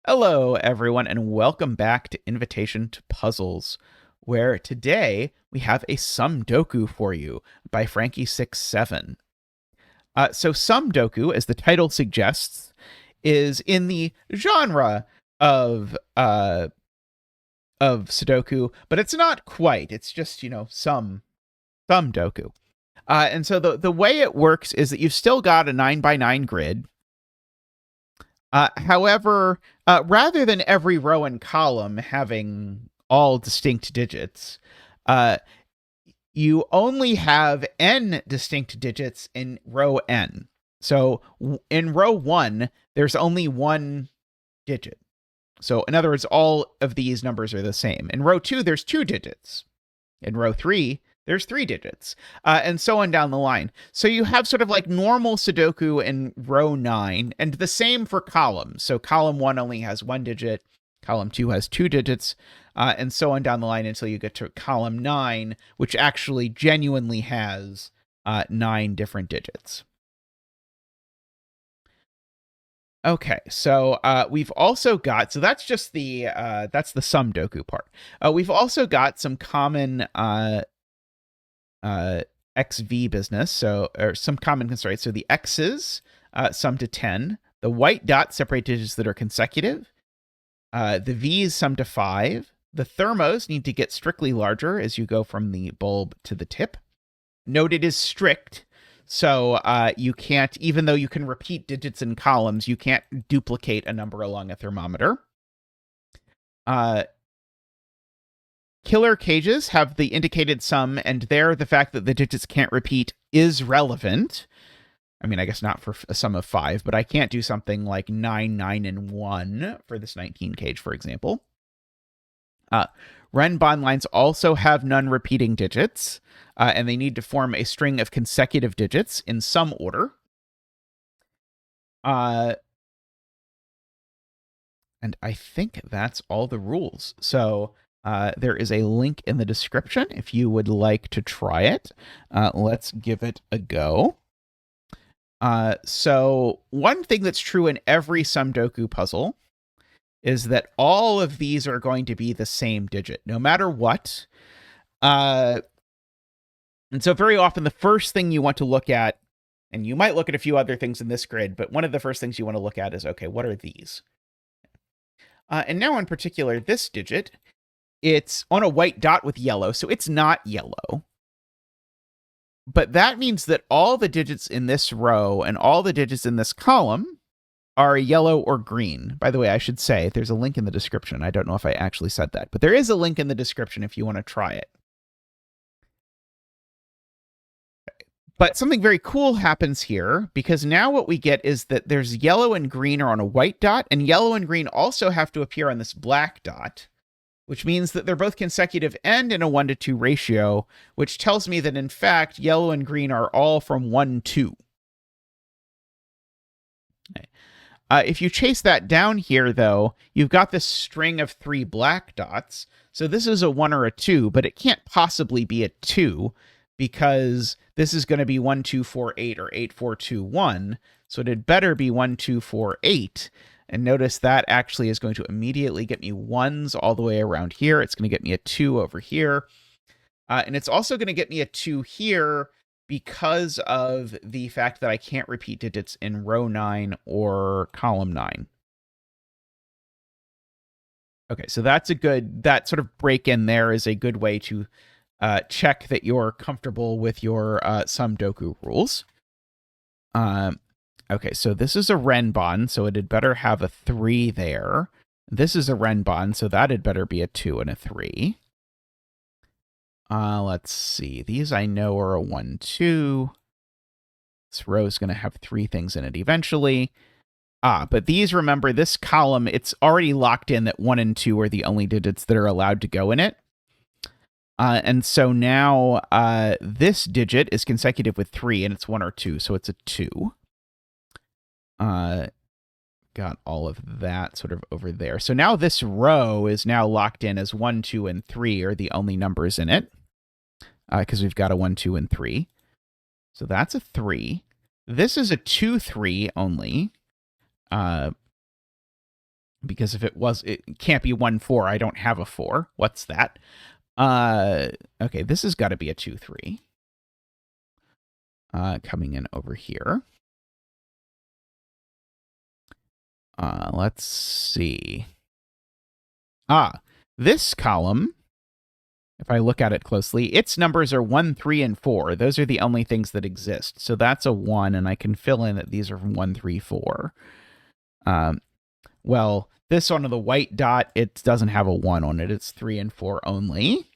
Hello, everyone, and welcome back to Invitation to Puzzles, where today we have a Somedoku for you by Franky67. So Somedoku, as the title suggests, is in the genre of Sudoku, but it's not quite. It's just, some Doku. And so the way it works is that you've still got a 9x9 grid. However, rather than every row and column having all distinct digits, you only have n distinct digits in row n. So in row 1, there's only one digit. So in other words, all of these numbers are the same. In row 2, there's 2 digits. In row 3, there's 3 digits, and so on down the line. So you have sort of like normal Sudoku in row 9, and the same for columns. So column 1 only has 1 digit, column 2 has 2 digits, and so on down the line until you get to column 9, which actually genuinely has 9 different digits. Okay, so we've also got, so that's just the Somedoku part. We've also got some common XV business, or some common constraints. So the X's sum to 10, the white dots separate digits that are consecutive, the V's sum to 5, the thermos need to get strictly larger as you go from the bulb to the tip. Note it is strict, so you can't, even though you can repeat digits in columns, you can't duplicate a number along a thermometer. Killer cages have the indicated sum, and there the fact that the digits can't repeat is relevant. I mean, I guess not for a sum of 5, but I can't do something like 9, 9, and 1 for this 19 cage, for example. Renban lines also have non-repeating digits, and they need to form a string of consecutive digits in some order. And I think that's all the rules. So there is a link in the description if you would like to try it. Let's give it a go. So one thing that's true in every Somedoku puzzle is that all of these are going to be the same digit, no matter what. And so very often the first thing you want to look at, and you might look at a few other things in this grid, but one of the first things you want to look at is, okay, what are these? And now in particular, this digit, it's on a white dot with yellow, so it's not yellow. But that means that all the digits in this row and all the digits in this column are yellow or green. By the way, I should say there's a link in the description. I don't know if I actually said that, but there is a link in the description if you want to try it. But something very cool happens here, because now what we get is that there's yellow and green are on a white dot, and yellow and green also have to appear on this black dot, which means that they're both consecutive and in a 1-to-2 ratio, which tells me that, in fact, yellow and green are all from 1, 2. Okay. If you chase that down here, though, you've got this string of 3 black dots. So this is a 1 or a 2, but it can't possibly be a 2, because this is going to be 1, 2, 4, 8, or 8, 4, 2, 1. So it had better be 1, 2, 4, 8. And notice that actually is going to immediately get me 1s all the way around here. It's going to get me a 2 over here. And it's also going to get me a 2 here because of the fact that I can't repeat digits in row 9 or column 9. Okay, so that's a good, that sort of break in there is a good way to check that you're comfortable with your Somedoku rules. Okay, so this is a Renban, so it had better have a 3 there. This is a Renban, so that had better be a 2 and a 3. Let's see. These I know are a 1, 2. This row is going to have 3 things in it eventually. But these, remember, this column, it's already locked in that 1 and 2 are the only digits that are allowed to go in it. And so now this digit is consecutive with 3, and it's 1 or 2, so it's a 2. Got all of that sort of over there. So now this row is now locked in as 1, 2, and 3 are the only numbers in it, because we've got a 1, 2, and 3. So that's a 3. This is a 2, 3 only. because if it can't be 1, 4. I don't have a 4. What's that? Okay, this has got to be a 2, 3. Coming in over here. Let's see. This column, if I look at it closely, its numbers are 1, 3, and 4. Those are the only things that exist. So that's a 1, and I can fill in that these are from 1, 3, 4. Well, this one of the white dot, it doesn't have a 1 on it. It's 3 and 4 only.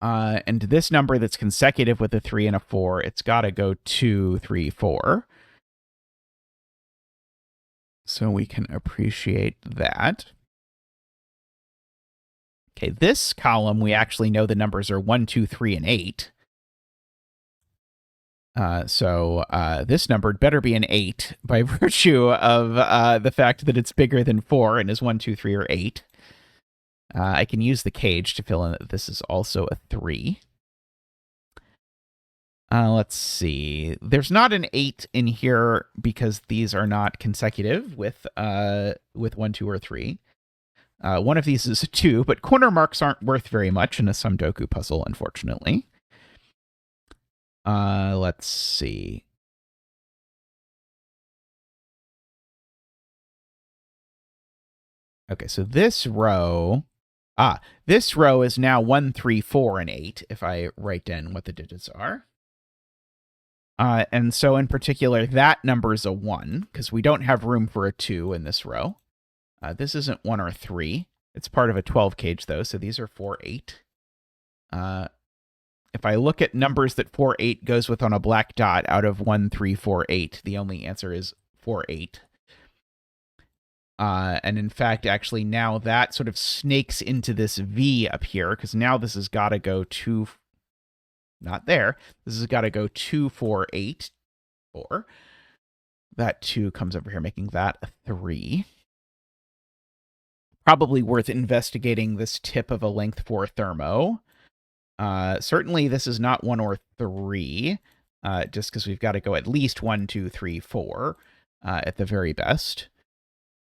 And this number that's consecutive with a 3 and a 4, it's got to go 2, 3, 4. So we can appreciate that. Okay, this column, we actually know the numbers are 1, 2, 3, and 8. So this number better be an 8 by virtue of the fact that it's bigger than 4 and is 1, 2, 3, or 8. I can use the cage to fill in that this is also a 3. Let's see. There's not an 8 in here because these are not consecutive with 1, 2, or 3. One of these is a 2, but corner marks aren't worth very much in a Somedoku puzzle, unfortunately. Let's see. Okay, so this row is now 1, 3, 4, and 8, if I write down what the digits are. And so in particular, that number is a 1, because we don't have room for a 2 in this row. This isn't 1 or 3. It's part of a 12 cage, though, so these are 4, 8. If I look at numbers that 4, 8 goes with on a black dot out of 1, 3, 4, 8, the only answer is 4, 8. And in fact, actually, now that sort of snakes into this V up here, because now this has got to go 2, not there. This has got to go 2, 4, 8, 4. That 2 comes over here, making that a 3. Probably worth investigating this tip of a length 4 thermo. Certainly this is not 1 or 3, just because we've got to go at least 1, 2, 3, 4 at the very best.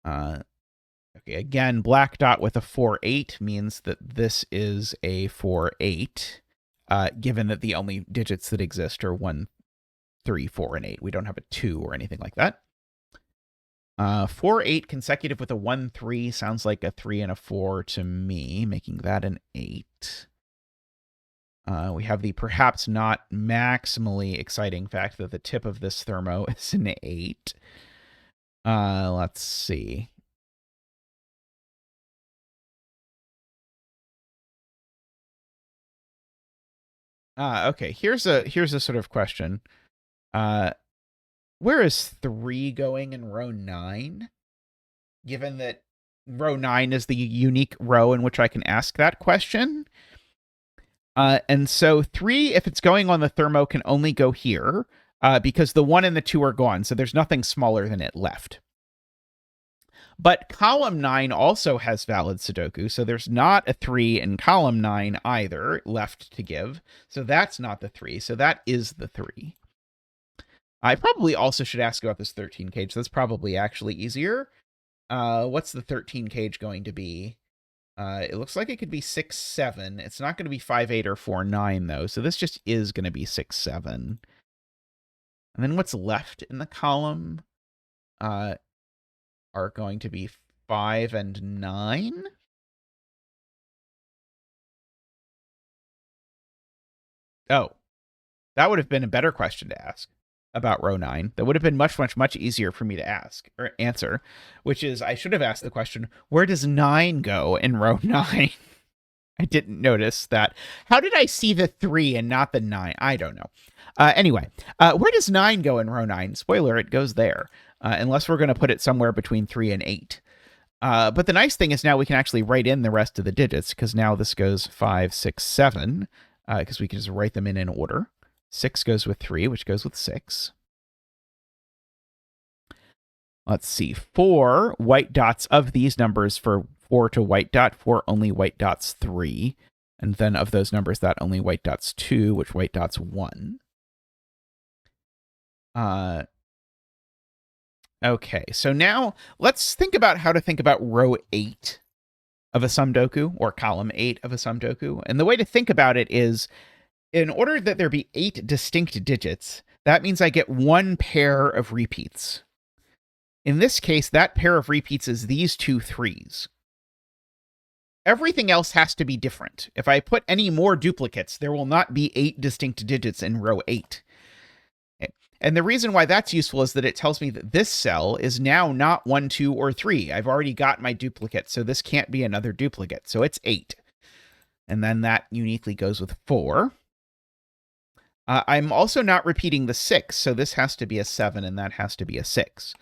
Okay, again, black dot with a 4, 8 means that this is a 4, 8, given that the only digits that exist are 1, 3, 4, and 8. We don't have a 2 or anything like that. 4, 8 consecutive with a 1, 3 sounds like a 3 and a 4 to me, making that an 8. We have the perhaps not maximally exciting fact that the tip of this thermo is an 8. Let's see. Okay, here's a sort of question. Where is 3 going in row 9? Given that row 9 is the unique row in which I can ask that question. And so 3, if it's going on the thermo, can only go here because the 1 and the 2 are gone, so there's nothing smaller than it left. But column 9 also has valid Sudoku, so there's not a 3 in column 9 either left to give. So that's not the 3, so that is the 3. I probably also should ask about this 13 cage. That's probably actually easier. What's the 13 cage going to be? It looks like it could be 6, 7. It's not going to be 5, 8, or 4, 9, though. So this just is going to be 6, 7. And then what's left in the column are going to be 5 and 9. Oh, that would have been a better question to ask about row 9. That would have been much, much, much easier for me to ask or answer, which is I should have asked the question, where does 9 go in row 9? I didn't notice that. How did I see the 3 and not the 9? I don't know. Anyway, where does 9 go in row 9? Spoiler, it goes there, unless we're going to put it somewhere between 3 and 8. But the nice thing is now we can actually write in the rest of the digits, because now this goes 5, 6, 7, because we can just write them in order. 6 goes with 3, which goes with 6. Let's see. 4 white dots of these numbers for 4 to white dot. 4 only white dots 3. And then of those numbers, that only white dots 2, which white dots 1. Okay, so now let's think about how to think about row 8 of a Somedoku, or column 8 of a Somedoku. And the way to think about it is, in order that there be 8 distinct digits, that means I get one pair of repeats. In this case, that pair of repeats is these two threes. Everything else has to be different. If I put any more duplicates, there will not be 8 distinct digits in row 8. And the reason why that's useful is that it tells me that this cell is now not 1, 2, or 3. I've already got my duplicate, so this can't be another duplicate. So it's 8. And then that uniquely goes with 4. I'm also not repeating the 6, so this has to be a 7, and that has to be a 6.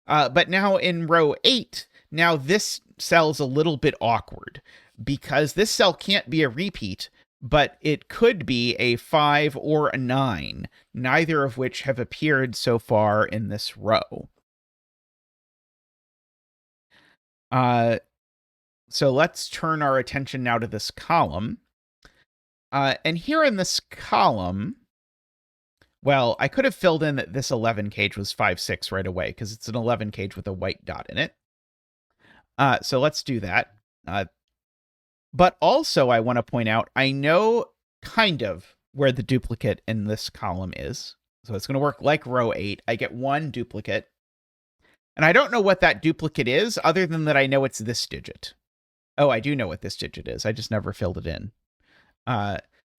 But now in row 8, now this cell's a little bit awkward, because this cell can't be a repeat, but it could be a 5 or a 9, neither of which have appeared so far in this row. So let's turn our attention now to this column. And here in this column, well, I could have filled in that this 11 cage was 5, 6 right away, because it's an 11 cage with a white dot in it. So let's do that. But also, I want to point out, I know kind of where the duplicate in this column is. So it's going to work like row 8. I get one duplicate. And I don't know what that duplicate is, other than that I know it's this digit. Oh, I do know what this digit is. I just never filled it in.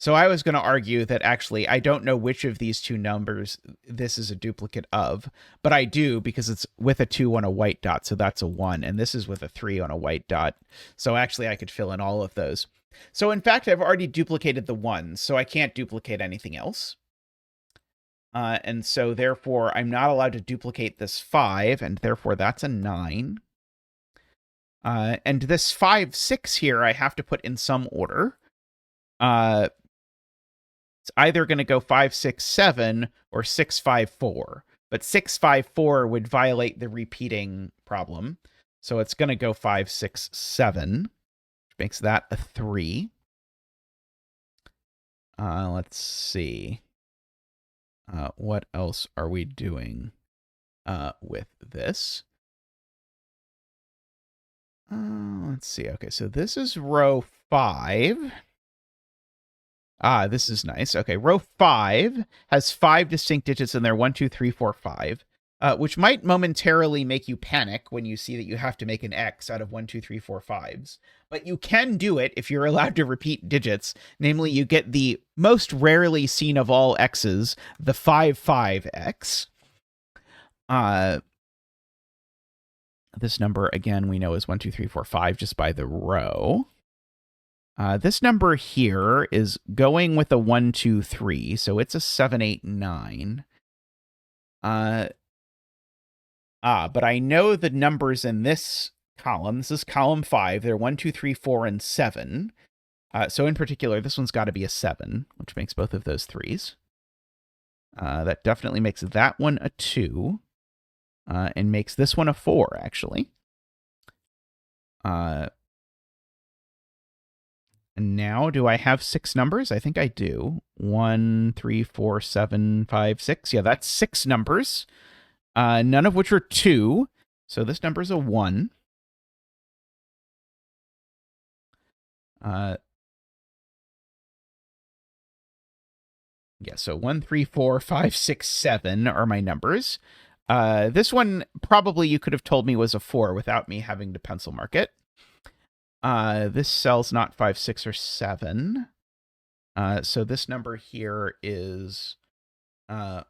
So I was going to argue that actually I don't know which of these two numbers this is a duplicate of, but I do, because it's with a 2 on a white dot, so that's a 1, and this is with a 3 on a white dot. So actually I could fill in all of those. So in fact, I've already duplicated the 1s, so I can't duplicate anything else. And so therefore I'm not allowed to duplicate this 5, and therefore that's a 9. And this 5, 6 here I have to put in some order. It's either going to go 5, 6, 7 or 6, 5, 4. But 6, 5, 4 would violate the repeating problem. So it's going to go 5, 6, 7, which makes that a 3. Let's see. What else are we doing with this? Let's see. Okay, so this is row 5. This is nice. Okay, row 5 has 5 distinct digits in there, 1, 2, 3, 4, 5, which might momentarily make you panic when you see that you have to make an X out of 1, 2, 3, 4, 5s. But you can do it if you're allowed to repeat digits. Namely, you get the most rarely seen of all X's, the 5, 5X. This number, again, we know is 1, 2, 3, 4, 5 just by the row. This number here is going with a 1, 2, 3, so it's a 7, 8, 9. But I know the numbers in this column. This is column 5. They're 1, 2, 3, 4, and 7. So in particular, this one's got to be a 7, which makes both of those 3s. That definitely makes that one a 2, and makes this one a 4, actually. And now, do I have 6 numbers? I think I do. 1, 3, 4, 7, 5, 6. Yeah, that's 6 numbers. None of which are 2. So this number's a 1. Yeah, so 1, 3, 4, 5, 6, 7 are my numbers. This one, probably you could have told me was a 4 without me having to pencil mark it. This cell's not 5, 6, or 7. So this number here is 1,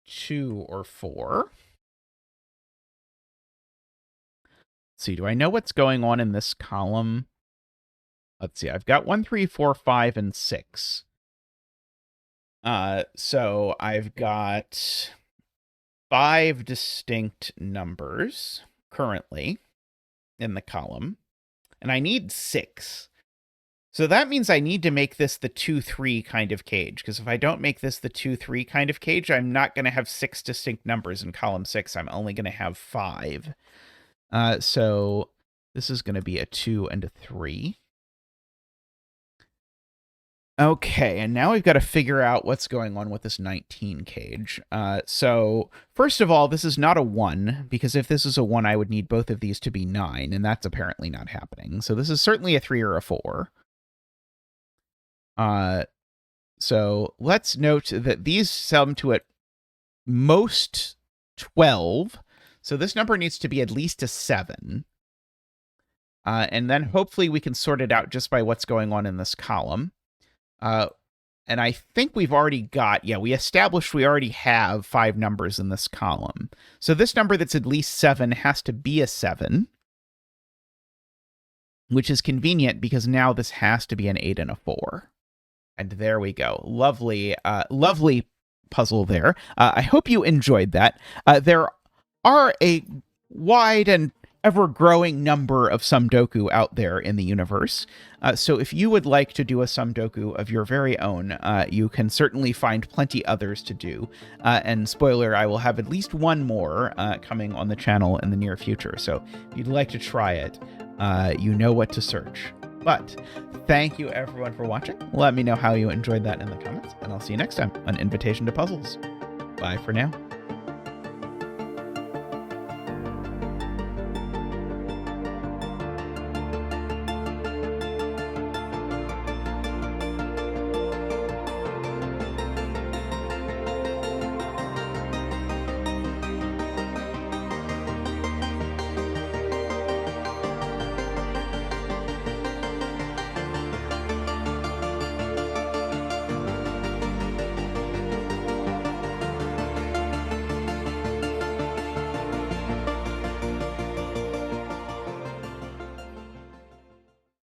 2, or 4. Let's see, do I know what's going on in this column? Let's see, I've got 1, 3, 4, 5, and 6. So I've got 5 distinct numbers currently in the column, and I need 6. So that means I need to make this the 2, 3 kind of cage, because if I don't make this the 2, 3 kind of cage, I'm not going to have 6 distinct numbers in column 6. I'm only going to have 5. So this is going to be a 2 and a 3. Okay, and now we've got to figure out what's going on with this 19 cage. So, first of all, this is not a 1, because if this is a 1, I would need both of these to be 9, and that's apparently not happening. So this is certainly a 3 or a 4. So let's note that these sum to at most 12. So this number needs to be at least a 7. And then hopefully we can sort it out just by what's going on in this column. And I think we've already got, we established we already have 5 numbers in this column. So this number that's at least 7 has to be a 7, which is convenient because now this has to be an 8 and a 4. And there we go. Lovely, lovely puzzle there. I hope you enjoyed that. There are a wide and ever-growing number of Somedoku out there in the universe. So if you would like to do a Somedoku of your very own, you can certainly find plenty others to do. And spoiler, I will have at least one more coming on the channel in the near future. So if you'd like to try it, you know what to search. But thank you everyone for watching. Let me know how you enjoyed that in the comments, and I'll see you next time on Invitation to Puzzles. Bye for now.